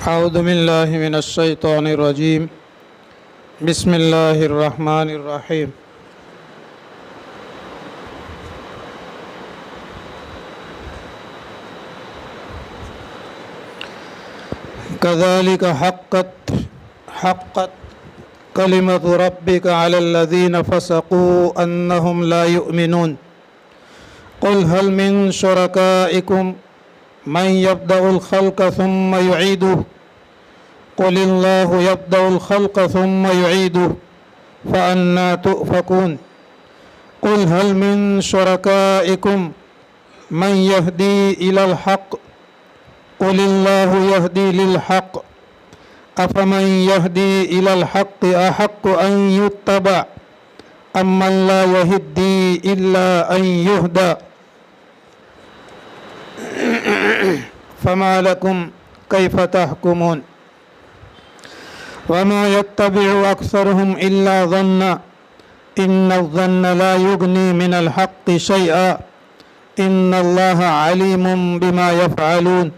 أعوذ بالله من الشيطان الرجيم. بسم الله الرحمن الرحيم. كذلك حقت كلمة ربك على الذين فسقوا أنهم لا يؤمنون. قل هل من شركائكم من يبدأ الخلق ثم يعيده قل الله يبدأ الخلق ثم يعيده فأنى تؤفكون. قل هل من شركائكم من يهدي إلى الحق قل الله يهدي للحق أفمن يهدي إلى الحق أحق أن يتبع أم من لا يهدي إلا أن يهدى فما لكم كيف تحكمون. وما يتبع أكثرهم إلا ظنا إن الظن لا يغني من الحق شيئا إن الله عليم بما يفعلون.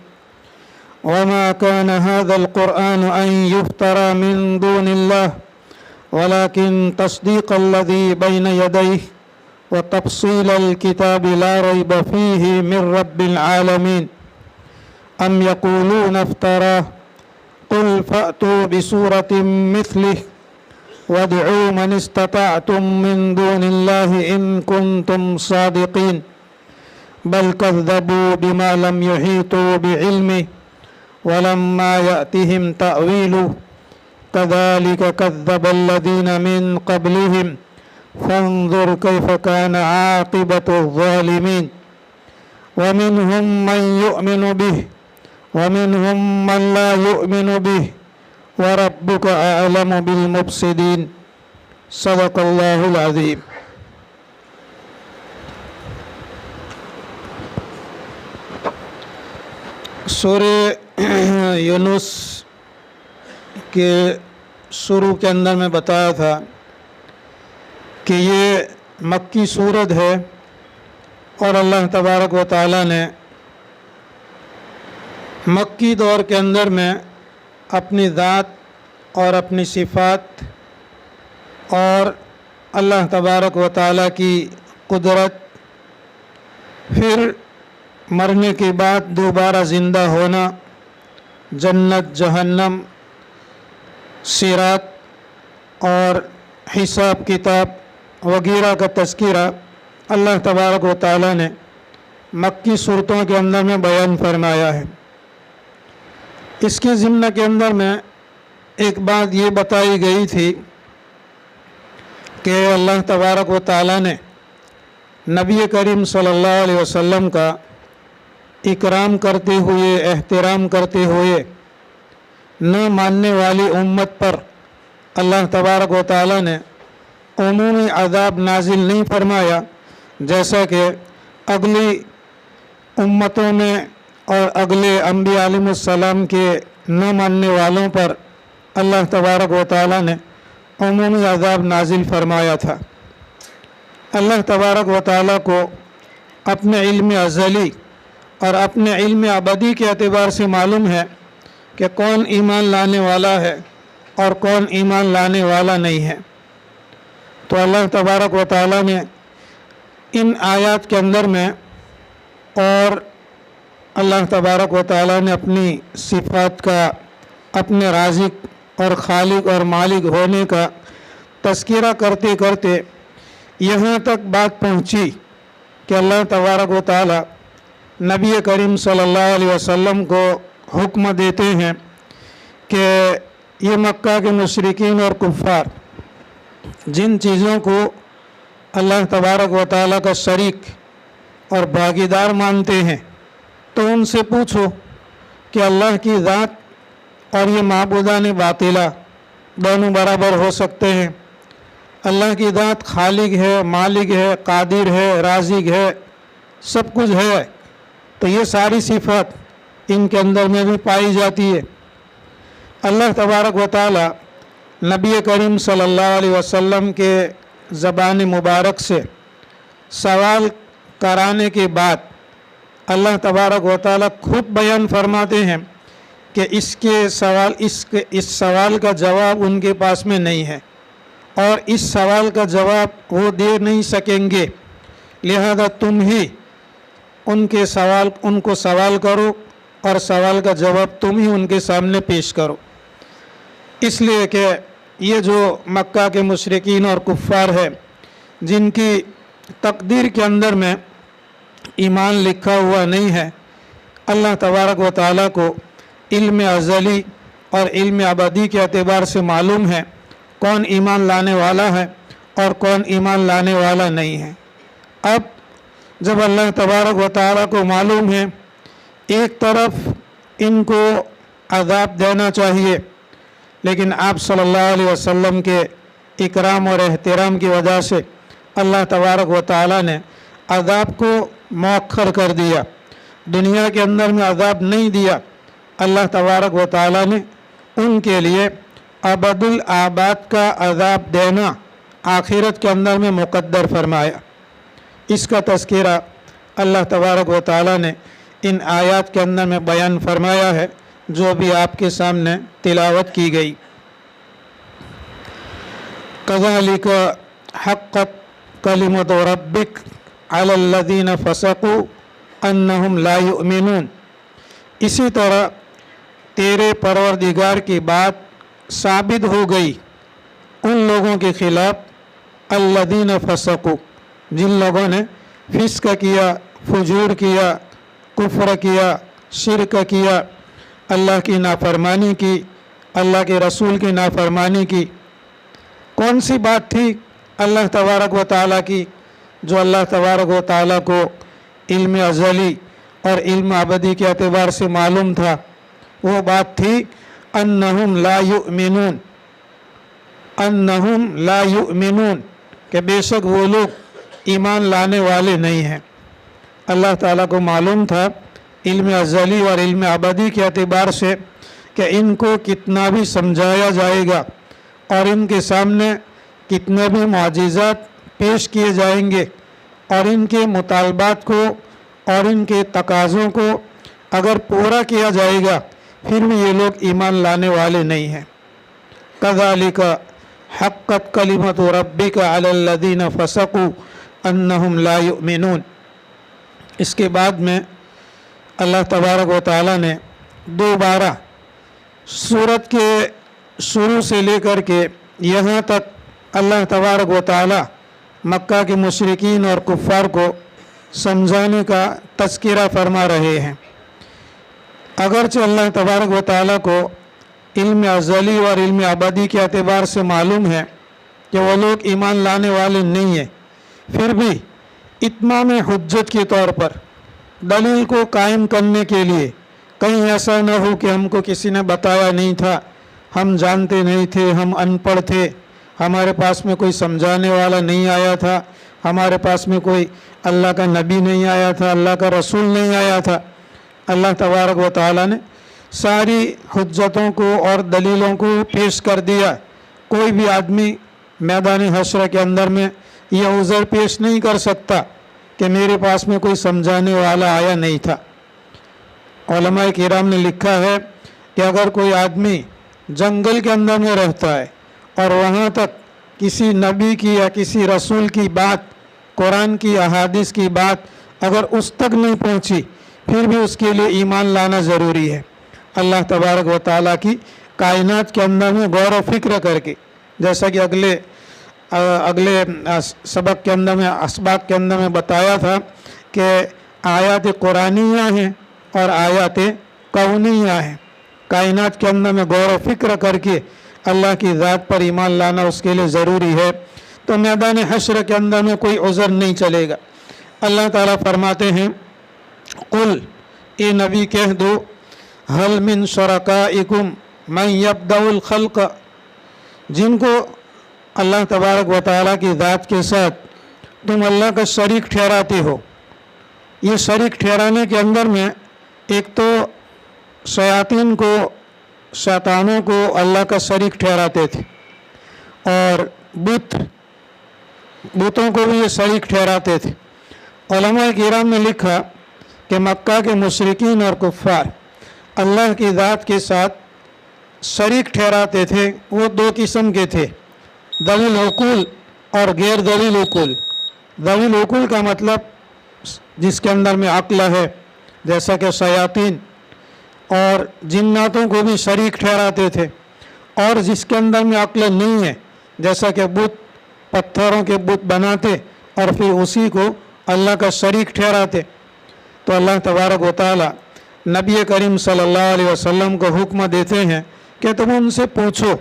وما كان هذا القرآن أن يفترى من دون الله ولكن تصديق الذي بين يديه وتفصيل الكتاب لا ريب فيه من رب العالمين. أم يقولون افتراه قل فأتوا بسورة مثله وادعوا من استطعتم من دون الله إن كنتم صادقين بل كذبوا بما لم يحيطوا بعلمه ولما يأتهم تأويله كذلك كذب الذين من قبلهم فانظر كيف كان عاقبة الظالمين. ومنهم من يؤمن به ومنهم من لا يؤمن به وربك أعلم بالمفسدين. صدق الله العظيم. سورہ یونس کے شروع کے اندر میں بتایا تھا کہ یہ مکی سورت ہے اور اللہ تبارک و تعالی نے مکی دور کے اندر میں اپنی ذات اور اپنی صفات اور اللہ تبارک و تعالی کی قدرت، پھر مرنے کے بعد دوبارہ زندہ ہونا، جنت جہنم، صراط اور حساب کتاب وغیرہ کا تذکرہ اللہ تبارک و تعالی نے مکی صورتوں کے اندر میں بیان فرمایا ہے۔ اس کے ضمن کے اندر میں ایک بات یہ بتائی گئی تھی کہ اللہ تبارک و تعالی نے نبی کریم صلی اللہ علیہ وسلم کا اکرام کرتے ہوئے، احترام کرتے ہوئے نہ ماننے والی امت پر اللہ تبارک و تعالی نے عمومی عذاب نازل نہیں فرمایا، جیسا کہ اگلی امتوں میں اور اگلے انبیاء علیہ السلام کے نہ ماننے والوں پر اللہ تبارک و تعالی نے عمومی عذاب نازل فرمایا تھا۔ اللہ تبارک و تعالی کو اپنے علم ازلی اور اپنے علم ابدی کے اعتبار سے معلوم ہے کہ کون ایمان لانے والا ہے اور کون ایمان لانے والا نہیں ہے۔ تو اللہ تبارک و تعالی نے ان آیات کے اندر میں اور اللہ تبارک و تعالی نے اپنی صفات کا، اپنے رازق اور خالق اور مالک ہونے کا تذکرہ کرتے کرتے یہاں تک بات پہنچی کہ اللہ تبارک و تعالی نبی کریم صلی اللہ علیہ وسلم کو حکم دیتے ہیں کہ یہ مکہ کے مشرکین اور کفار جن چیزوں کو اللہ تبارک و تعالیٰ کا شریک اور بھاگیدار مانتے ہیں تو ان سے پوچھو کہ اللہ کی ذات اور یہ معبودان باطلہ دونوں برابر ہو سکتے ہیں؟ اللہ کی ذات خالق ہے، مالک ہے، قادر ہے، رازق ہے، سب کچھ ہے، تو یہ ساری صفات ان کے اندر میں بھی پائی جاتی ہے۔ اللہ تبارک و تعالی نبی کریم صلی اللہ علیہ وسلم کے زبان مبارک سے سوال کرانے کے بعد اللہ تبارک و تعالی خود بیان فرماتے ہیں کہ اس سوال کا جواب ان کے پاس میں نہیں ہے اور اس سوال کا جواب وہ دے نہیں سکیں گے، لہذا تم ہی ان کو سوال کرو اور سوال کا جواب تم ہی ان کے سامنے پیش کرو۔ اس لیے کہ یہ جو مکہ کے مشرکین اور کفار ہے، جن کی تقدیر کے اندر میں ایمان لکھا ہوا نہیں ہے، اللہ تبارک و تعالیٰ کو علم ازلی اور علم ابدی کے اعتبار سے معلوم ہے کون ایمان لانے والا ہے اور کون ایمان لانے والا نہیں ہے۔ اب جب اللہ تبارک و تعالیٰ کو معلوم ہے، ایک طرف ان کو عذاب دینا چاہیے، لیکن آپ صلی اللہ علیہ وسلم کے اکرام اور احترام کی وجہ سے اللہ تبارک و تعالیٰ نے عذاب کو مؤخر کر دیا، دنیا کے اندر میں عذاب نہیں دیا۔ اللہ تبارک و تعالیٰ نے ان کے لیے ابد الآباد کا عذاب دینا آخرت کے اندر میں مقدر فرمایا۔ اس کا تذکرہ اللہ تبارک و تعالیٰ نے ان آیات کے اندر میں بیان فرمایا ہے، جو بھی آپ کے سامنے تلاوت کی گئی۔ کذالک حقت کلمۃ ربک علی الذین فسقوا انہم لا یؤمنون، اسی طرح تیرے پروردگار کی بات ثابت ہو گئی ان لوگوں کے خلاف الذین فسقوا، جن لوگوں نے فسق کیا، فجور کیا، کفر کیا، شرک کیا، اللہ کی نافرمانی کی، اللہ کے رسول کی نافرمانی کی۔ کون سی بات تھی اللہ تبارک و تعالیٰ کی جو اللہ تبارک و تعالیٰ کو علم ازلی اور علم ابدی کے اعتبار سے معلوم تھا؟ وہ بات تھی انہم لا یؤمنون، انہم لا یؤمنون، کہ بے شک وہ لوگ ایمان لانے والے نہیں ہیں۔ اللہ تعالیٰ کو معلوم تھا علم ازلی اور علم ابدی کے اعتبار سے کہ ان کو کتنا بھی سمجھایا جائے گا اور ان کے سامنے کتنے بھی معجزات پیش کیے جائیں گے اور ان کے مطالبات کو اور ان کے تقاضوں کو اگر پورا کیا جائے گا، پھر بھی یہ لوگ ایمان لانے والے نہیں ہیں۔ کذالک حقت کلمۃ ربک علی الذین فسقوا انہم لا یؤمنون۔ اس کے بعد میں اللہ تبارک و تعالیٰ نے دوبارہ سورت کے شروع سے لے کر کے یہاں تک اللہ تبارک و تعالیٰ مکہ کے مشرکین اور کفار کو سمجھانے کا تذکرہ فرما رہے ہیں۔ اگرچہ اللہ تبارک و تعالیٰ کو علم ازلی اور علم ابدی کے اعتبار سے معلوم ہے کہ وہ لوگ ایمان لانے والے نہیں ہیں، پھر بھی اتمام حجت کے طور پر دلیل کو قائم کرنے کے لیے، کہیں ایسا نہ ہو کہ ہم کو کسی نے بتایا نہیں تھا، ہم جانتے نہیں تھے، ہم ان پڑھ تھے، ہمارے پاس میں کوئی سمجھانے والا نہیں آیا تھا، ہمارے پاس میں کوئی اللہ کا نبی نہیں آیا تھا، اللہ کا رسول نہیں آیا تھا۔ اللہ تبارک و تعالیٰ نے ساری حجتوں کو اور دلیلوں کو پیش کر دیا۔ کوئی بھی آدمی میدان حشر کے اندر میں یہ عذر پیش نہیں کر سکتا کہ میرے پاس میں کوئی سمجھانے والا آیا نہیں تھا۔ علماء کرام نے لکھا ہے کہ اگر کوئی آدمی جنگل کے اندر میں رہتا ہے اور وہاں تک کسی نبی کی یا کسی رسول کی بات، قرآن کی احادیث کی بات اگر اس تک نہیں پہنچی، پھر بھی اس کے لیے ایمان لانا ضروری ہے۔ اللہ تبارک و تعالیٰ کی کائنات کے اندر میں غور و فکر کر کے، جیسا کہ اگلے سبق کے اندر میں اسباق کے اندر میں بتایا تھا کہ آیات قرآنیہ ہیں اور آیات کونیہ ہیں۔ کائنات کے اندر میں غور و فکر کر کے اللہ کی ذات پر ایمان لانا اس کے لیے ضروری ہے، تو میدان حشر کے اندر میں کوئی عذر نہیں چلے گا۔ اللہ تعالیٰ فرماتے ہیں قل، اے نبی کہہ دو، هل من شرکائکم من یبدأ الخلق، جن کو اللہ تبارک و تعالیٰ کی ذات کے ساتھ تم اللہ کا شریک ٹھہراتے ہو۔ یہ شریک ٹھہرانے کے اندر میں ایک تو شیاطین کو، شیطانوں کو اللہ کا شریک ٹھہراتے تھے، اور بتوں کو بھی یہ شریک ٹھہراتے تھے۔ علماء کرام نے لکھا کہ مکہ کے مشرکین اور کفار अल्लाह की ज़ात के साथ शरीक ठहराते थे वो दो किस्म के थे, दलील उकुल और गैर दलील उकुल। दलील उकुल का मतलब जिसके अंदर में अक्ल है, जैसा कि शयातीन और जिन्नातों को भी शरीक ठहराते थे, और जिसके अंदर में अक्ल नहीं है, जैसा कि बुत, पत्थरों के बुत बनाते और फिर उसी को अल्लाह का शरीक ठहराते। तो अल्लाह तबारक व तआला नबी करीम सल्लल्लाहु अलैहि वसल्लम को हुक्म देते हैं कि तुम उनसे पूछो,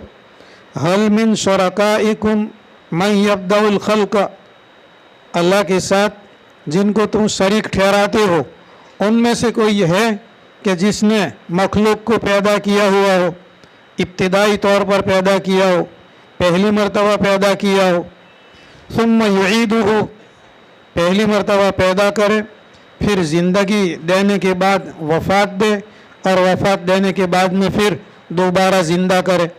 हल मिन शुरकाइकुम मन यब्दउल खल्क, अल्लाह के साथ जिनको तुम शरीक ठहराते हो उनमें से कोई है कि जिसने मखलूक को पैदा किया हुआ हो, इब्तिदाई तौर पर पैदा किया हो, पहली मर्तबा पैदा किया हो, सुम्मा युईदुहु, पहली मर्तबा पैदा करे, फिर ज़िंदगी देने के बाद वफ़ात दे, और वफ़ात देने के बाद में फिर दोबारा ज़िंदा करे।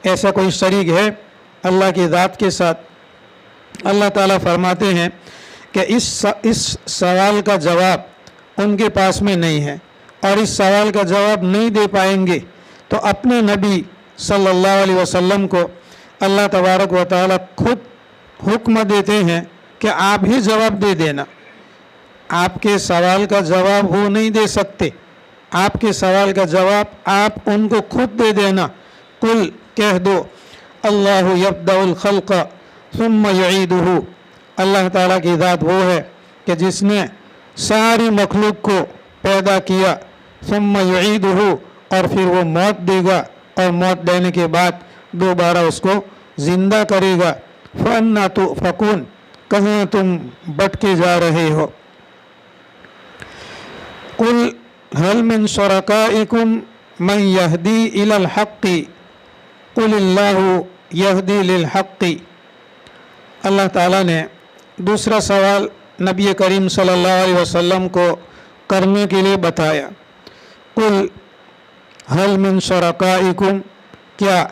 ऐसा कोई शरीक है अल्लाह की ज़ात के साथ? अल्लाह ताला फरमाते हैं कि इस सवाल का जवाब उनके पास में नहीं है, और इस सवाल का जवाब नहीं दे पाएंगे तो अपने नबी सल्लल्लाहु अलैहि वसल्लम को अल्लाह तबारक व तआला खुद हुक्म देते हैं कि आप ही जवाब दे देना। आपके सवाल का जवाब वो नहीं दे सकते, आपके सवाल का जवाब आप उनको खुद दे देना। कुल, कह दो, अल्लाहु यब्दउल खल्क सुम्मा युईदुहु, अल्लाह ताला की ज़ात वो है कि जिसने सारी मखलूक को पैदा किया, सुम्मा युईदुहु, और फिर वो मौत देगा, और मौत देने के बाद दोबारा उसको ज़िंदा करेगा। फअन्ना तुफ़कून, कहाँ तुम भटके जा रहे हो। कुल हल मिन शुरकाइकुम मन यहदी इलल हक़्क़ि कुलिल्लाहु यहदी लिल हक़्क़ि। अल्लाह ताला ने दूसरा सवाल नबी करीम सल्लल्लाहु अलैहि वसल्लम को करने के लिए बताया। कुल हल मिन शुरकाइकुम, क्या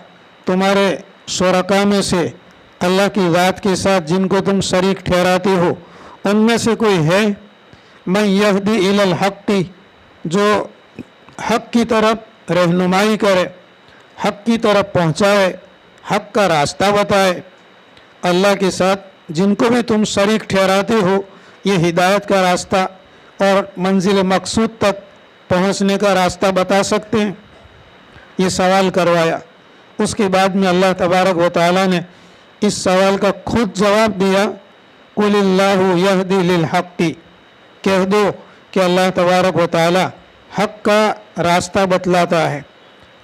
तुम्हारे शुरका में से अल्लाह की ज़ात के साथ जिनको तुम शरीक ठहराते हो उनमें से कोई है मन यहदी इलल हक़्क़ि, जो हक़ की तरफ रहनुमाई करे, हक़ की तरफ पहुँचाए, हक़ का रास्ता बताए। अल्लाह के साथ जिनको भी तुम शरीक ठहराते हो ये हिदायत का रास्ता और मंजिल मकसूद तक पहुँचने का रास्ता बता सकते हैं। ये सवाल करवाया। उसके बाद में अल्लाह तबारक व तआला ने इस सवाल का खुद जवाब दिया, कुलिल्लाहु यहदी लिल हक़्क़ि, कह दो कि अल्लाह तबारक व तआला हक़ का रास्ता बतलाता है,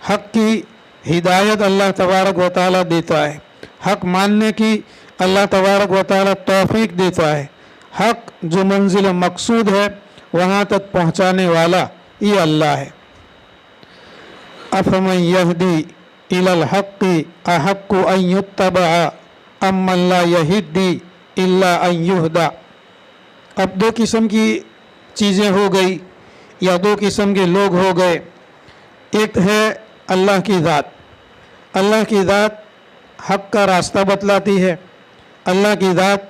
हक़ की हिदायत अल्लाह तबारक व तआला देता है, हक़ मानने की अल्लाह तबारक व तआला तौफीक देता है। हक़ जो मंजिल मकसूद है वहाँ तक पहुँचाने वाला ये अल्लाह है। अफमन यहदी इलल हक़्क़ि अहक्कु अन युत्तबअ अम्मन ला यहिद्दी इल्ला अन युहदा। अब दो किस्म की चीज़ें हो गई या दो किस्म के लोग हो गए। एक है अल्लाह की ज़ात, अल्लाह की ज़ात हक़ का रास्ता बतलाती है, अल्लाह की ज़ात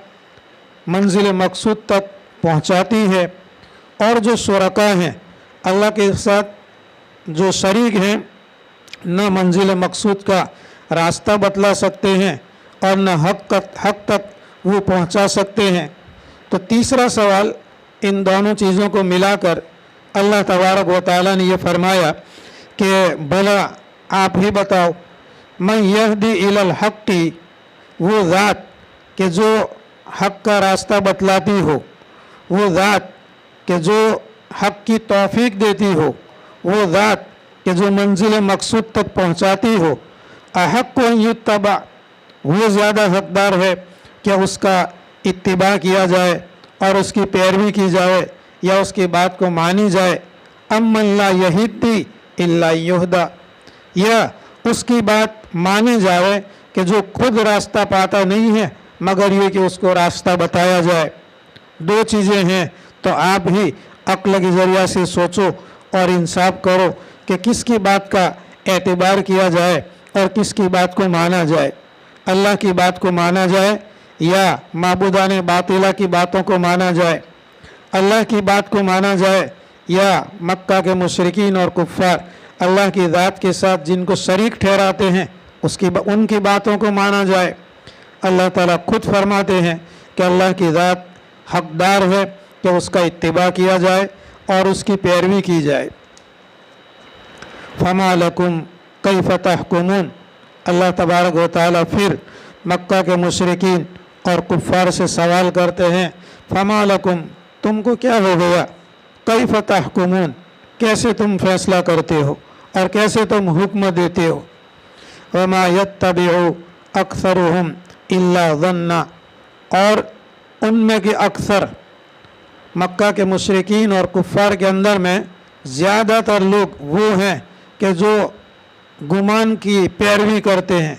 मंजिल मकसूद तक पहुँचाती है। और जो शुरका हैं अल्लाह के साथ जो शरीक हैं न मंजिल मकसूद का रास्ता बतला सकते हैं और न हक़ तक वो पहुँचा सकते हैं। तो तीसरा सवाल इन दोनों चीज़ों को मिलाकर अल्लाह तबारक व तआला ने ये फरमाया कि भला आप ही बताओ, मन यहदी इलल हक़्क़ि, वो ज़ात कि जो हक़ का रास्ता बतलाती हो, वो ज़ात कि जो हक़ की तौफीक देती हो, वो ज़ात कि जो मंजिल मकसूद तक पहुँचाती हो, अहक्कु अन युत्तबअ, वो ज़्यादा हकदार है कि उसका इत्तिबा किया जाए और उसकी पैरवी की जाए या उसकी बात को मानी जाए। अम्मन ला यहिद्दी इल्ला युहदा, या उसकी बात मानी जाए कि जो खुद रास्ता पाता नहीं है मगर ये कि उसको रास्ता बताया जाए। दो चीज़ें हैं, तो आप ही अक्ल के ज़रिया से सोचो और इंसाफ करो कि किसकी बात का एतबार किया जाए और किसकी बात को माना जाए। अल्लाह की बात को माना जाए या माबूदाने बातिला की बातों को माना जाए। अल्लाह की बात को माना जाए या मक्का के मुशरिकीन और कुफ़ार अल्लाह की ज़ात के साथ जिनको शरीक ठहराते हैं उनकी बातों को माना जाए। अल्लाह ताला खुद फरमाते हैं कि अल्लाह की ज़ात हकदार है कि उसका इत्तिबा किया जाए और उसकी पैरवी की जाए। फमा लकुम कैफ तहकुमून, अल्लाह तबारक व तआला फिर मक्का के मुशरिकीन और कुफ़ार से सवाल करते हैं, फमा लकुम, तुमको क्या हो गया, कैफ तहकुमून, कैसे तुम फैसला करते हो और कैसे तुम हुक्म देते हो। वमा यत्तबिउ अक्सरुहुम इल्ला ज़न्ना, और उनमें के अक्सर मक्का के मुशरिकीन और कुफ़ार के अंदर में ज़्यादातर लोग वो हैं कि जो गुमान की पैरवी करते हैं,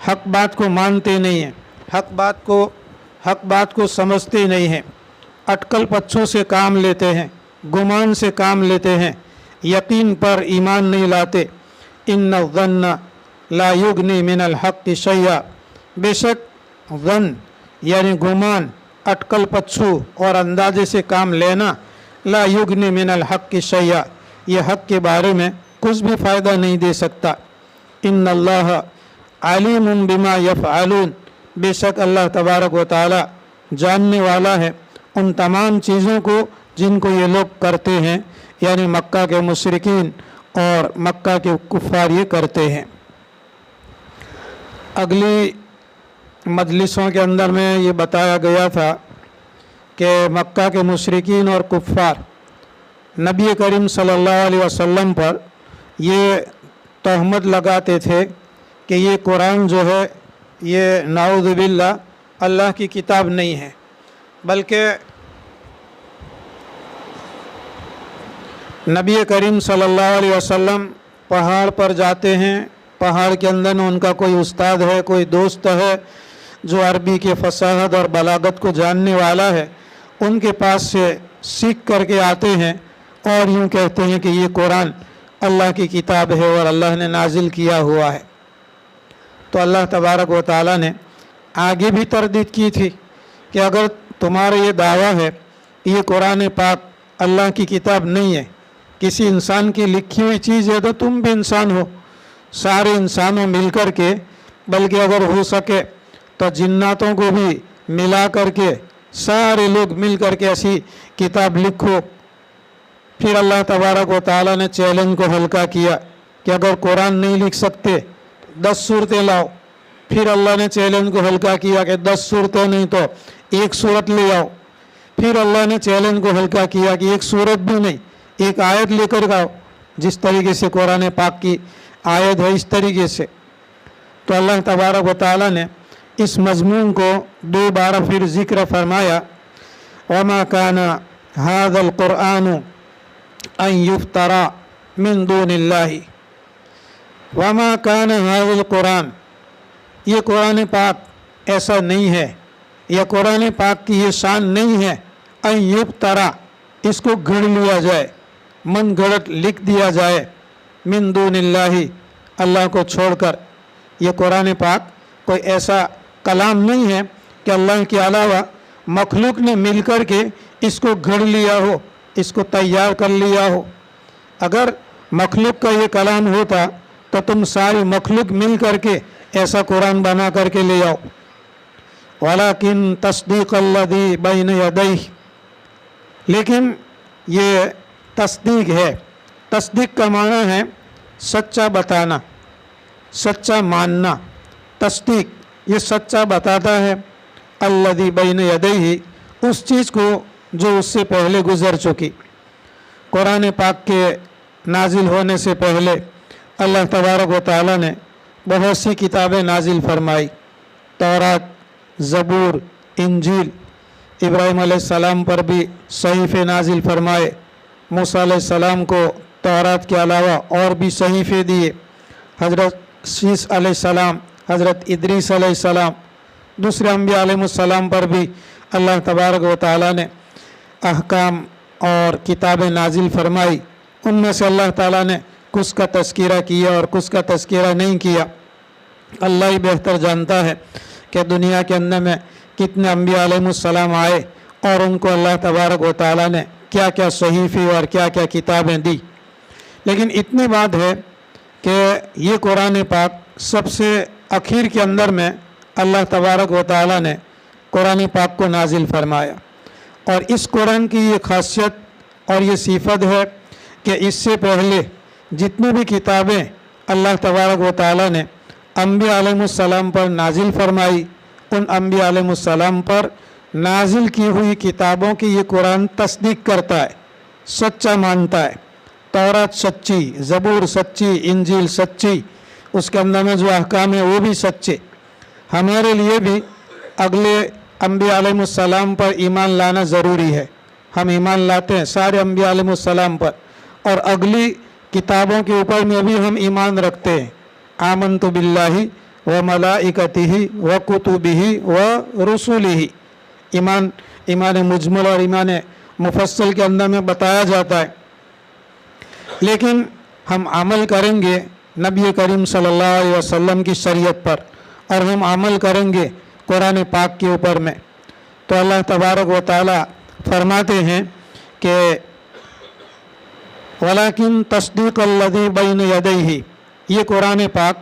हक बात को मानते नहीं हैं, हक बात को समझते नहीं हैं, अटकल पच्छों से काम लेते हैं, गुमान से काम लेते हैं, यकीन पर ईमान नहीं लाते। इन्ना ज़न्ना ला युगनी मिनल हक़्क़ि शैया, बेशक ज़न यानी गुमान, अटकल पच्छू और अंदाजे से काम लेना, ला युगनी मिनल हक़्क़ि शैया, ये हक़ के बारे में कुछ भी फ़ायदा नहीं दे सकता। इन्नल्लाह अलीमुम बिमा यफ़अलून, बेशक अल्लाह तबारक व तआला जानने वाला है उन तमाम चीज़ों को जिनको ये लोग करते हैं, यानी मक्का के मुशरिकीन और मक्का के कुफ़ार ये करते हैं। अगली मजलिसों के अंदर में ये बताया गया था कि मक्का के मुशरिकीन और कुफ़ार नबी करीम सल्लल्लाहु अलैहि वसल्लम पर ये तहमत लगाते थे कि ये कुरान जो है ये नाऊज़ बिल्लाह अल्लाह की किताब नहीं है, बल्कि नबी करीम सल्लल्लाहु अलैहि वसल्लम पहाड़ पर जाते हैं, पहाड़ के अंदर में उनका कोई उस्ताद है, कोई दोस्त है जो अरबी के फसाहत और बलागत को जानने वाला है, उनके पास से सीख करके आते हैं और यूँ कहते हैं कि ये कुरान अल्लाह की किताब है और अल्लाह ने नाजिल किया हुआ है। तो अल्लाह तबारक व तआला ने आगे भी तरदीद की थी कि अगर तुम्हारा ये दावा है ये कुरान पाक अल्लाह की किताब नहीं है, किसी इंसान की लिखी हुई चीज़ है, तो तुम भी इंसान हो, सारे इंसानों मिल कर के, बल्कि अगर हो सके तो जिन्नातों को भी मिला करके सारे लोग मिल करके ऐसी किताब लिखो। फिर अल्लाह तबारक व तआला ने चैलेंज को हल्का किया कि अगर कुरान नहीं लिख सकते 10 सूरतें लाओ। फिर अल्लाह ने चैलेंज को हल्का किया कि 10 सूरतें नहीं तो 1 सूरत ले आओ। फिर अल्लाह ने चैलेंज को हल्का किया कि 1 सूरत भी नहीं, 1 आयत लेकर आओ, जिस तरीके से कुरान पाक की आयत है इस तरीके से। तो अल्लाह तबारक व तआला ने इस मज़मून को दोबारा फिर ज़िक्र फरमाया, वमा काना हाज़ल कुरआनु अन युफ्तरा मिन दूनिल्लाहि, वमा काना हाज़ल कुरान, ये कुरान पाक ऐसा नहीं है, या कुरान पाक की ये शान नहीं है, अन युफ्तरा, इसको गढ़ लिया जाए, मन गढ़ लिख दिया जाए, मिन दूनिल्लाहि, अल्लाह को छोड़कर। ये कुरान पाक कोई ऐसा कलाम नहीं है कि अल्लाह के अलावा मखलूक ने मिलकर के इसको घड़ लिया हो, इसको तैयार कर लिया हो। अगर मखलूक का ये कलाम होता तो तुम सारी मखलूक मिल करके ऐसा कुरान बना करके ले आओ। वलाकिन तस्दीक़ अल्लज़ी बैन यदैहि, लेकिन ये तस्दीक है। तस्दीक का माना है सच्चा बताना, सच्चा मानना। तस्दीक ये सच्चा बताता है, अल्लज़ी बैन यदैहि, उस चीज़ को जो उससे पहले गुज़र चुकी। कुरान पाक के नाजिल होने से पहले अल्लाह तबारक व तआला ने बहुत सी किताबें नाजिल फरमाई, तौरात, ज़बूर, इंजील। इब्राहीम अलैहिस्सलाम पर भी सहीफ़े नाजिल फरमाए, मूसा अलैहिस्सलाम को तौरात के अलावा और भी सहीफ़े दिए। हज़रत शीस अलैहिस्सलाम, हज़रत इदरीस अलैहिस्सलाम, दूसरे अंबिया अलैहिस्सलाम पर भी अल्लाह तबारक व तआला ने अहकाम और किताबें नाजिल फरमाई। उनमें से अल्लाह ताला ने कुछ का तज़किरा किया और कुछ का तज़किरा नहीं किया। अल्लाह ही बेहतर जानता है कि दुनिया के अंदर में कितने अंबिया अलैहिस्सलाम आए और उनको अल्लाह तबारक व तआला ने क्या क्या सहीफ़े और क्या क्या किताबें दी। लेकिन इतनी बात है कि ये कुरान पाक सबसे आखिर के अंदर में अल्लाह तबारक व तआला ने कुरान पाक को नाजिल फरमाया। और इस कुरान की ये खासियत और ये सिफत है कि इससे पहले जितनी भी किताबें अल्लाह तबारक व तआला ने अंबिया अलैहिस्सलाम पर नाजिल फरमाई, उन अंबिया अलैहिस्सलाम पर नाजिल की हुई किताबों की ये कुरान तस्दीक करता है, सच्चा मानता है। तौरात सच्ची, ज़बूर सच्ची, इंजील सच्ची, उसके अंदर में जो अहकाम है वो भी सच्चे। हमारे लिए भी अगले अंबिया अलैहिस्सलाम पर ईमान लाना ज़रूरी है। हम ईमान लाते हैं सारे अंबिया अलैहिस्सलाम पर, और अगली किताबों के ऊपर में भी हम ईमान रखते हैं। आमन्तु बिल्लाहि व मलाइकतिही व कुतुबिही व रुसुलिही। ईमान मुजमल और ईमान मुफस्सल के अंदर में बताया जाता है। लेकिन हम अमल करेंगे नबी करीम सल्लल्लाहु अलैहि वसल्लम की शरीयत पर, और हम अमल करेंगे कुरान पाक के ऊपर में। तो अल्लाह तबारक व तआला फरमाते हैं कि वलाकिन तस्दीक अल्लज़ी बैन यदैहि, ये कुरान पाक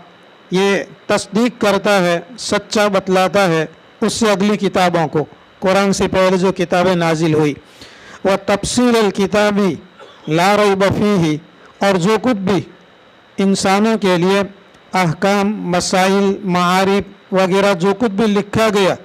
ये तस्दीक करता है, सच्चा बतलाता है उससे अगली किताबों को, कुरान से पहले जो किताबें नाजिल हुई। व तफसील अल किताबी ला रैब फीही, और जो कुछ भी इंसानों के लिए अहकाम, मसाइल, मारिफ वगैरह जो कुछ भी लिखा गया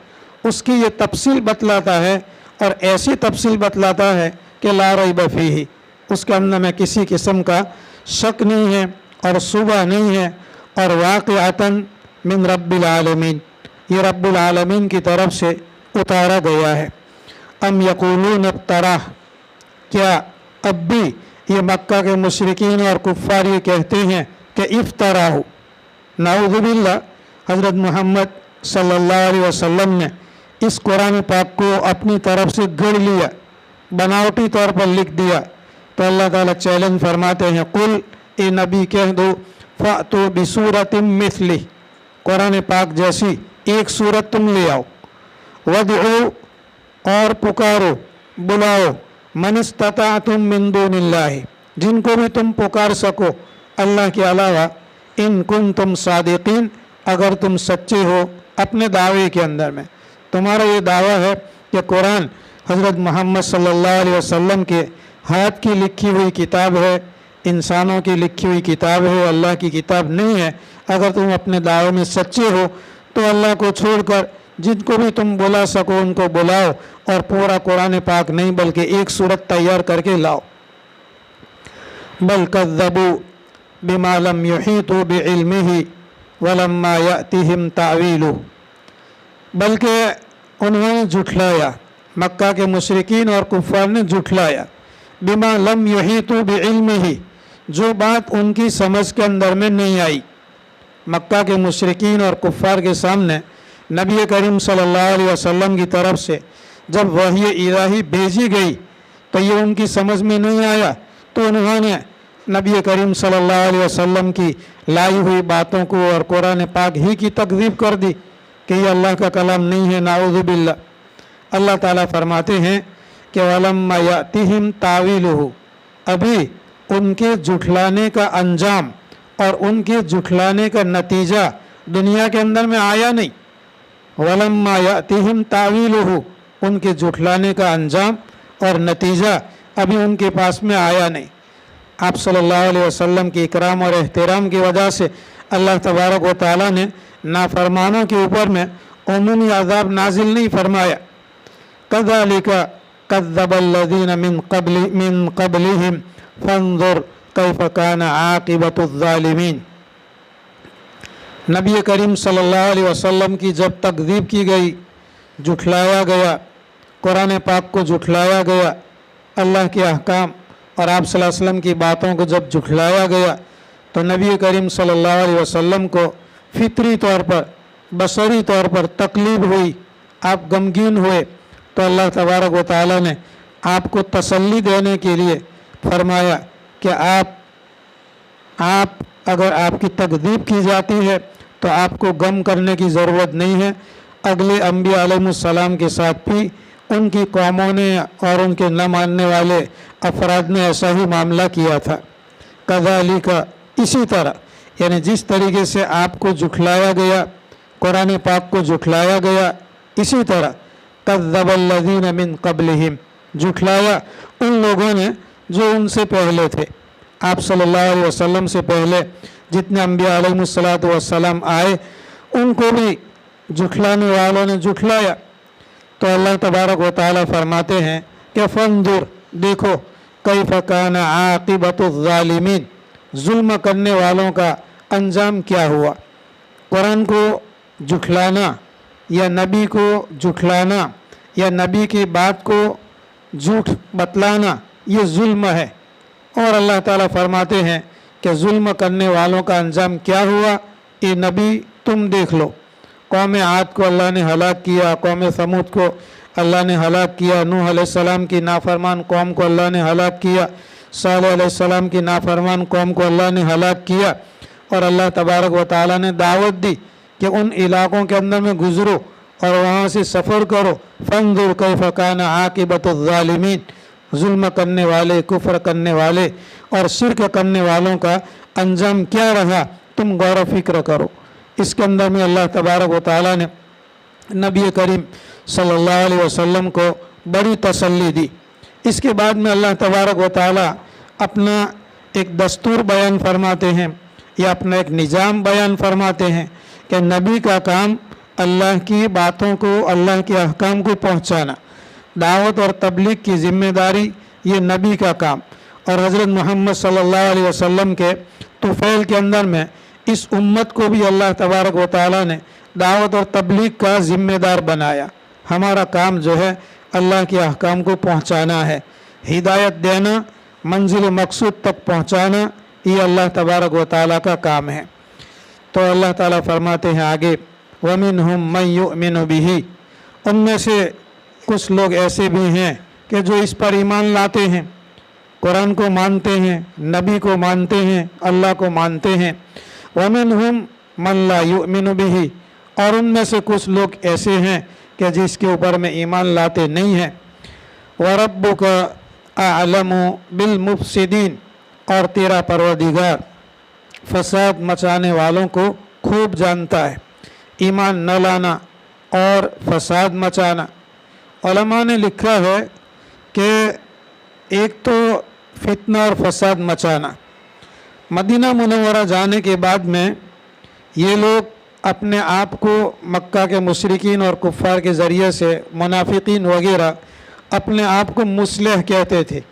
उसकी ये तफसील बतलाता है, और ऐसी तफसील बतलाता है कि ला रैब फीही, उसके अंदर में किसी किस्म का शक नहीं है और शुबा नहीं है, और वाक़िअतन मिन रब्बिल आलमीन, ये रब्बुल आलमीन की तरफ से उतारा गया है। अम यक़ूलून इफ्तराह, क्या अब भी ये मक्का के मुशरिकीन और कुफ़ार ये कहते हैं कि इफ्तराहु, नाऊज़ु बिल्लाह, हज़रत मोहम्मद सल्लल्लाहु अलैहि वसल्लम ने इस कुरान पाक को अपनी तरफ से गढ़ लिया, बनावटी तौर पर लिख दिया। तो अल्लाह ताला चैलेंज फरमाते हैं, कुल, ए नबी कह दो, फ़अतू बिसूरतिम मिस्ली, कुरान पाक जैसी एक सूरत तुम ले आओ। वदउ, और पुकारो, बुलाओ, मन इस्तताअतुम मिन दूनिल्लाहि, जिनको भी तुम पुकार सको अल्लाह के अलावा, इन कुंतुम सादिकीन, अगर तुम सच्चे हो अपने दावे के अंदर में। तुम्हारा ये दावा है कि कुरान हज़रत मोहम्मद सल्लल्लाहु अलैहि वसल्लम के हाथ की लिखी हुई किताब है, इंसानों की लिखी हुई किताब है, अल्लाह की किताब नहीं है। अगर तुम अपने दावे में सच्चे हो तो अल्लाह को छोड़कर जिनको भी तुम बुला सको उनको बुलाओ, और पूरा कुरान पाक नहीं बल्कि एक सूरत तैयार करके लाओ। बल कज़्ज़बू बिमा लम युहीतू बिइल्मिही वलम्मा यातिहिम तावीलु, बल्कि उन्होंने झुठलाया, मक्का के मुशरिकीन और कुफ़ार ने झुठलाया, बिमा लम युहीतू बिइल्मिही, जो बात उनकी समझ के अंदर में नहीं आई। मक्का के मुशरिकीन और कुफ़ार के सामने नबी करीम सल्लल्लाहु अलैहि वसल्लम की तरफ से जब वही इलाही भेजी गई तो ये उनकी समझ में नहीं आया, तो उन्होंने नबी करीम सल्लल्लाहु अलैहि वसल्लम की लाई हुई बातों को और कुरान पाक ही की तकज़ीब कर दी कि ये अल्लाह का कलाम नहीं है, नाऊज़ु बिल्लाह। अल्लाह ताला फरमाते हैं कि वलम्मा यातिहिम तावीलुहु, अभी उनके झुठलाने का अंजाम और उनके झुठलाने का नतीजा दुनिया के अंदर में आया नहीं। वलम्मा यातिहिम तावीलुहु, उनके झुठलाने का अंजाम और नतीजा अभी उनके पास में आया नहीं। आप सल्लल्लाहु अलैहि वसल्लम के इकराम और एहतराम की वजह से अल्लाह तबारक व तआला ने नाफरमानों के ऊपर में उमूमी अज़ाब नाजिल नहीं फरमाया। कज़ालिका कज़्ज़बल्लज़ीना मिन क़ब्लिहिम फ़न्ज़ुर कैफ़ कान आक़िबतुज़्ज़ालिमीन। नबी करीम सल्लल्लाहु अलैहि वसल्लम की जब तकज़ीब की गई, झुठलाया गया, कुरान पाक को झुठलाया गया, अल्लाह के अहकाम और आप सल्लल्लाहु अलैहि वसल्लम की बातों को जब झुठलाया गया, तो नबी करीम सल्लल्लाहु अलैहि वसल्लम को फितरी तौर पर, बसरी तौर पर तकलीफ हुई, आप गमगीन हुए। तो अल्लाह तबारक व तआला ने आपको तसल्ली देने के लिए फरमाया कि आप अगर आपकी तकज़ीब की जाती है तो आपको गम करने की ज़रूरत नहीं है। अगले अंबिया अलैहिस्सलाम के साथ भी उनकी कौमों ने और उनके न मानने वाले अफराद ने ऐसा ही मामला किया था। कज़ालिका, इसी तरह, यानी जिस तरीके से आपको झुठलाया गया, कुरान पाक को झुठलाया गया, इसी तरह कज़्ज़बल्लज़ीन मिन क़ब्लिहिम, झुठलाया उन लोगों ने जो उनसे पहले थे। आप सल्लल्लाहु अलैहि वसल्लम से पहले जितने अम्बिया अलैहिमुस्सलातु वस्सलाम आए, उनको भी झुठलाने वालों ने झुठलाया। तो अल्लाह तबारक व तआला फरमाते हैं कि फंजुर, देखो, कैफ़ कान आक़िबतुज़्ज़ालिमीन, जुल्म करने वालों का अंजाम क्या हुआ। कुरान को झुठलाना या नबी को झुठलाना या नबी की बात को झूठ बतलाना, ये जुल्म है। और अल्लाह ताला फरमाते हैं कि जुल्म करने वालों का अंजाम क्या हुआ, ये नबी तुम देख लो। कौम आद को अल्लाह ने हलाक किया, कौम समूद को अल्लाह ने हलाक किया, नूह अलैहिस्सलाम की नाफरमान कौम को अल्लाह ने हलाक किया, सालेह अलैहिस्सलाम की नाफरमान कौम को अल्लाह ने हलाक किया। और अल्लाह तबारक व तआला ने दावत दी कि उन इलाकों के अंदर में गुजरो और वहाँ से सफ़र करो। फंजुर कैफ़ कान आक़िबतुज़्ज़ालिमीन, जुल्म करने वाले, कुफ्र करने वाले और शिरक करने वालों का अंजाम क्या रहा, तुम गौर फिक्र करो। इसके अंदर में अल्लाह तबारक व तआला ने नबी करीम सल्लल्लाहु अलैहि वसल्लम को बड़ी तसल्ली दी। इसके बाद में अल्लाह तबारक व तआला अपना एक दस्तूर बयान फरमाते हैं या अपना एक निज़ाम बयान फरमाते हैं कि नबी का काम अल्लाह की बातों को, अल्लाह के अहकाम को पहुँचाना, दावत और तबलीग की ज़िम्मेदारी ये नबी का काम। और हज़रत मोहम्मद सल्लल्लाहु अलैहि वसल्लम के तुफ़ैल के अंदर में इस उम्मत को भी अल्लाह तबारक व तआला ने दावत और तबलीग का ज़िम्मेदार बनाया। हमारा काम जो है अल्लाह के अहकाम को पहुँचाना है, हिदायत देना, मंजिल मकसूद तक पहुँचाना, ये अल्लाह तबारक व तआला का काम है। तो अल्लाह ताला फरमाते हैं आगे, वमिनहुम मन युमिनु बिही, उनमें से कुछ लोग ऐसे भी हैं कि जो इस पर ईमान लाते हैं, कुरान को मानते हैं, नबी को मानते हैं, अल्लाह को मानते हैं। वमिनहुम मन ला युमिनु बिही, और उनमें से कुछ लोग ऐसे हैं कि जिसके ऊपर में ईमान लाते नहीं हैं। वरब्बुका अअलमु बिल मुफसिदीन, और तेरा परवरदिगार फसाद मचाने वालों को खूब जानता है। ईमान न लाना और फसाद मचाना, उलमा ने लिखा है कि एक तो फितना और फसाद मचाना। मदीना मुनव्वरा जाने के बाद में ये लोग अपने आप को मक्का के मुशरिकीन और कुफ़ार के ज़रिए से, मुनाफिकीन वगैरह, अपने आप को मुस्लिह कहते थे।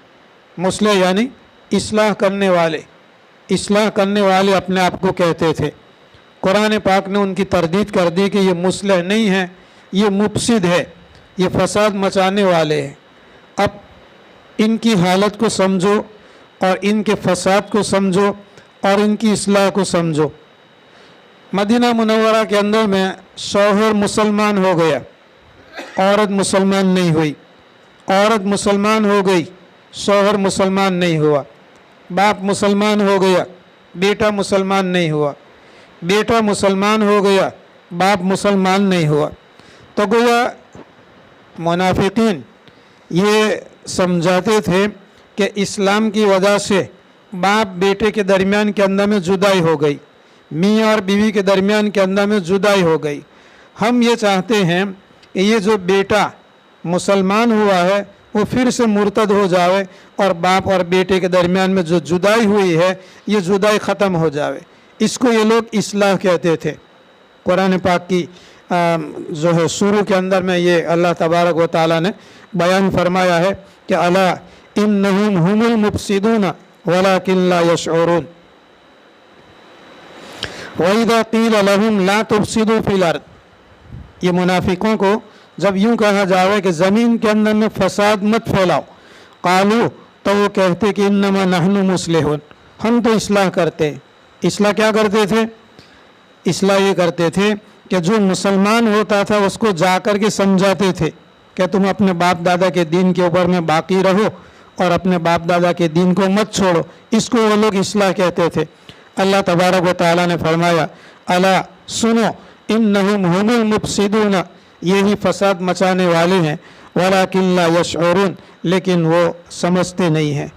मुस्लिह यानी इस्लाह करने वाले, इस्लाह करने वाले अपने आप को कहते थे। कुरान पाक ने उनकी तरदीद कर दी कि ये मुस्लिह नहीं है, ये मुफसिद है, ये फसाद मचाने वाले हैं। अब इनकी हालत को समझो और इनके फसाद को समझो और इनकी इस्लाह को समझो। मदीना मुनव्वरा के अंदर में शौहर मुसलमान हो गया, औरत मुसलमान नहीं हुई। औरत मुसलमान हो गई, शौहर मुसलमान नहीं हुआ। बाप मुसलमान हो गया, बेटा मुसलमान नहीं हुआ। बेटा मुसलमान हो गया, बाप मुसलमान नहीं हुआ। तो गोया मुनाफिकीन ये समझाते थे कि इस्लाम की वजह से बाप बेटे के दरमियान के अंदर में जुदाई हो गई, मियाँ और बीवी के दरमियान के अंदर में जुदाई हो गई। हम ये चाहते हैं कि ये जो बेटा मुसलमान हुआ है वो फिर से मुर्तद हो जावे और बाप और बेटे के दरमियान में जो जुदाई हुई है ये जुदाई ख़त्म हो जावे। इसको ये लोग इस्लाह कहते थे। कुरान पाक की जो है शुरू के अंदर में ये अल्लाह तबारक व तआला ने बयान फरमाया है कि अला इन्नहुम हुमुल मुफसिदून वलाकिन ला यशऊरून व इज़ा क़ील लहुम ला तुफसिदू फ़िल अर्द। ये मुनाफिकों को जब यूँ कहा जाए कि ज़मीन के अंदर में फसाद मत फैलाओ, क़ालू, तो वो कहते कि इन्नमा नहनु मुस्लिहून, हम तो इस्लाह करते हैं। इस्लाह क्या करते थे? इस्लाह ये करते थे कि जो मुसलमान होता था उसको जा कर के समझाते थे कि तुम अपने बाप दादा के दीन के ऊपर में बाकी रहो और अपने बाप दादा के दीन को मत छोड़ो। इसको वो लोग इस्लाह कहते थे। अल्लाह तबारक व तआला ने फरमाया, अला सुनो, इन्नहुम हुमुल मुफसिदून, यही फसाद मचाने वाले हैं। वलाकिन ला यशऊरून, लेकिन वो समझते नहीं हैं।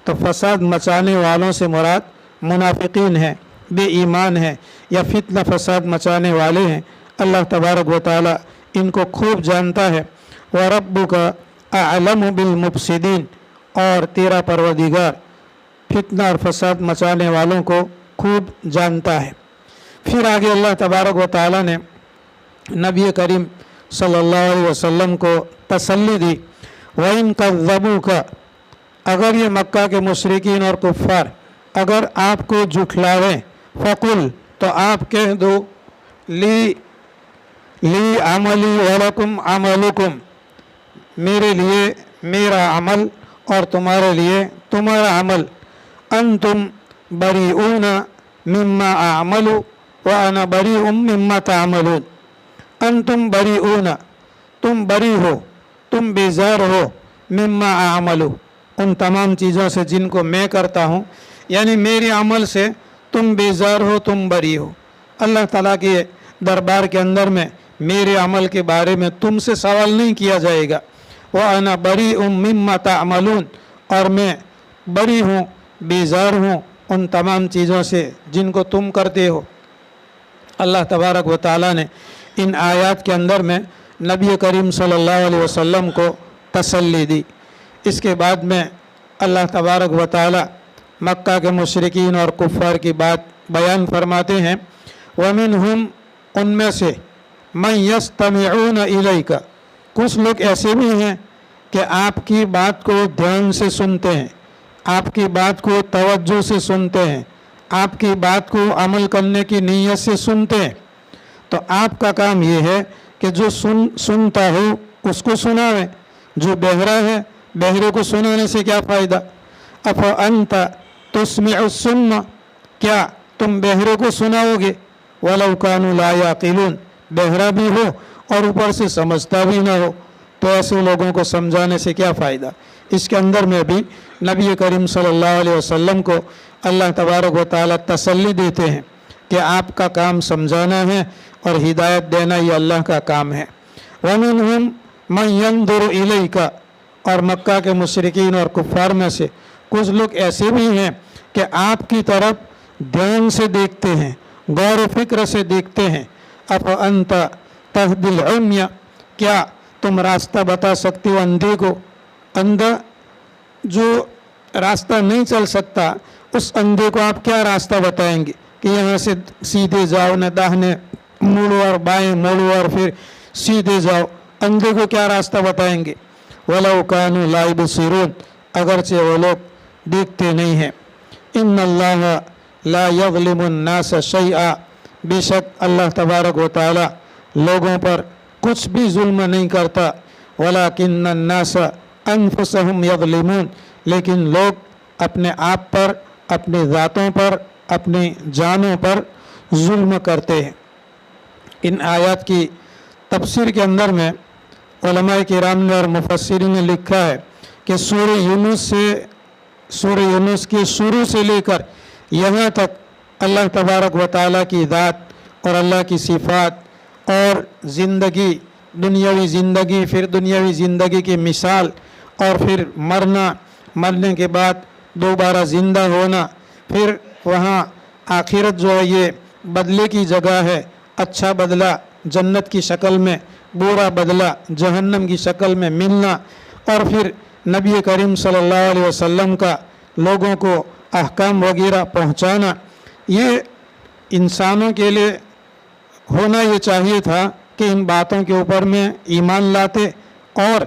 तो फसाद मचाने वालों से मुराद मुनाफिकीन है, बेईमान है, या फितना फसाद मचाने वाले हैं। अल्लाह तबारक व तआला इनको खूब जानता है। व रब्बुका अअलमु बिल मुफसिदीन, और तेरा परवरदिगार फितना और फसाद मचाने वालों को खूब जानता है। फिर आगे अल्लाह तबारक व तआला ने नबी करीम सल्लल्लाहु अलैहि वसल्लम को तसल्ली दी, वइन कज़्ज़बूका, अगर ये मक्का के मुशरिकीन और कुफ़ार अगर आपको झुठलावें, फ़कुल, तो आप कह दो, ली अमली वलकुम अमलुकुम, मेरे लिए मेरा अमल और तुम्हारे लिए तुम्हारा अमल, अंतुम बरीऊन मिम्मा अअमलु व अना बरीउम मिम्मा तअमलून। अंतुम बरीऊन, तुम बरी हो, तुम बेजार हो, मिम्मा अअमलु, उन तमाम चीज़ों से जिनको मैं करता हूँ, यानी मेरे अमल से तुम बेजार हो, तुम बरी हो। अल्लाह ताला के दरबार के अंदर में मेरे अमल के बारे में तुमसे सवाल नहीं किया जाएगा। व अना बरीउम मिम्मा तअमलून, और मैं बरी हूँ, बेजार हूँ उन तमाम चीज़ों से जिनको तुम करते हो। अल्लाह तबारक व तआला ने इन आयत के अंदर में नबी करीम सल्लल्लाहु अलैहि वसल्लम को तसल्ली दी। इसके बाद में अल्लाह तबारक व तआला मक्का के मुशरिकीन और कुफ़ार की बात बयान फरमाते हैं। वमिनहुम, उनमें से मन यस्तमिऊन इलैका, कुछ लोग ऐसे भी हैं कि आपकी बात को ध्यान से सुनते हैं, आपकी बात को तवज्जो से सुनते हैं, आपकी बात को अमल करने की नीयत से सुनते हैं। तो आपका काम ये है कि जो सुनता हो उसको सुनावे, जो बहरा है बहरे को सुनाने से क्या फ़ायदा। अफ अंत तुस्मिउस सुम्मा, क्या तुम बहरे को सुनाओगे, वलौ कानू ला याक़िलून, बहरा भी हो और ऊपर से समझता भी ना हो, तो ऐसे लोगों को समझाने से क्या फ़ायदा। इसके अंदर में भी नबी करीम सल्लल्लाहु अलैहि वसल्लम को अल्लाह तबारक व तआला तसल्ली देते हैं कि आपका काम समझाना है और हिदायत देना ये अल्लाह का काम है। वमिनहुम मन यंजुरु इलैका, और मक्का के मुशरिकीन और कुफ़ार में से कुछ लोग ऐसे भी हैं कि आपकी तरफ ध्यान से देखते हैं, गौर फिक्र से देखते हैं। अफ अंत तहदिल उम्या, क्या तुम रास्ता बता सकते हो अंधे को। अंधा जो रास्ता नहीं चल सकता, उस अंधे को आप क्या रास्ता बताएंगे कि यहाँ से सीधे जाओ, न दाहिने मुड़ो और बाएं मुड़ो और फिर सीधे जाओ। अंधे को क्या रास्ता बताएंगे। वलौ कानू ला युबसिरून, अगरचे वो लोग देखते नहीं हैं। इन्नल्लाह ला यज़लिमुन नास शैआ, बेशक अल्लाह तबारक व तआला लोगों पर कुछ भी जुल्म नहीं करता। वलाकिन्नन नास अनफुसहुम यज़लिमून, लेकिन लोग अपने आप पर, अपने ज़ातों पर, अपनी जानों पर जुल्म करते हैं। इन आयत की तफसीर के अंदर में उलमाए किराम ने और मुफस्सिरीन ने लिखा है कि सूरह यूनुस के शुरू से लेकर यहाँ तक अल्लाह तबारक व तआला की ज़ात और अल्लाह की सिफ़ात और ज़िंदगी, दुनियावी ज़िंदगी, फिर दुनियावी ज़िंदगी की मिसाल, और फिर मरना, मरने के बाद दोबारा ज़िंदा होना, फिर वहाँ आखिरत जो है ये बदले की जगह है, अच्छा बदला जन्नत की शक्ल में, बुरा बदला जहन्नम की शक्ल में मिलना, और फिर नबी करीम सल्लल्लाहु अलैहि वसल्लम का लोगों को अहकाम वगैरह पहुँचाना। ये इंसानों के लिए होना ये चाहिए था कि इन बातों के ऊपर में ईमान लाते और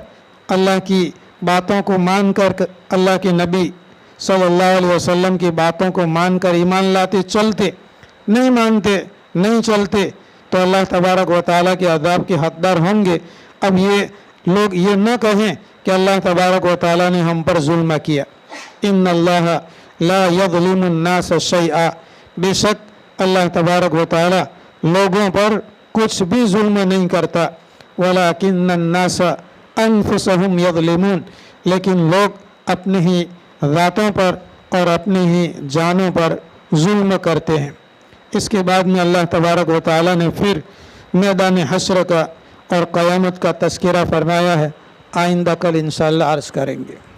अल्लाह की बातों को मानकर, अल्लाह के नबी सल्लल्लाहु अलैहि वसल्लम की बातों को मानकर ईमान लाते, चलते। नहीं मानते, नहीं चलते तो अल्लाह तबारक व तआला के अज़ाब के हकदार होंगे। अब ये लोग ये न कहें कि अल्लाह तबारक व तआला ने हम पर जुल्म किया। इन्नल्लाह ला यज़लिमुन नास शैआ, बेशक अल्लाह तबारक व तआला लोगों पर कुछ भी जुल्म नहीं करता। वलाकिन्नन नास अनफुसहुम यज़लिमून, लेकिन लोग अपने ही ज़ातों पर और अपनी ही जानों पर जुल्म करते हैं। इसके बाद में अल्लाह तबारक व तआला ने फिर मैदान हश्र का और क़यामत का तज़किरा फरमाया है। آئندہ کل انشاءاللہ عرض کریں گے۔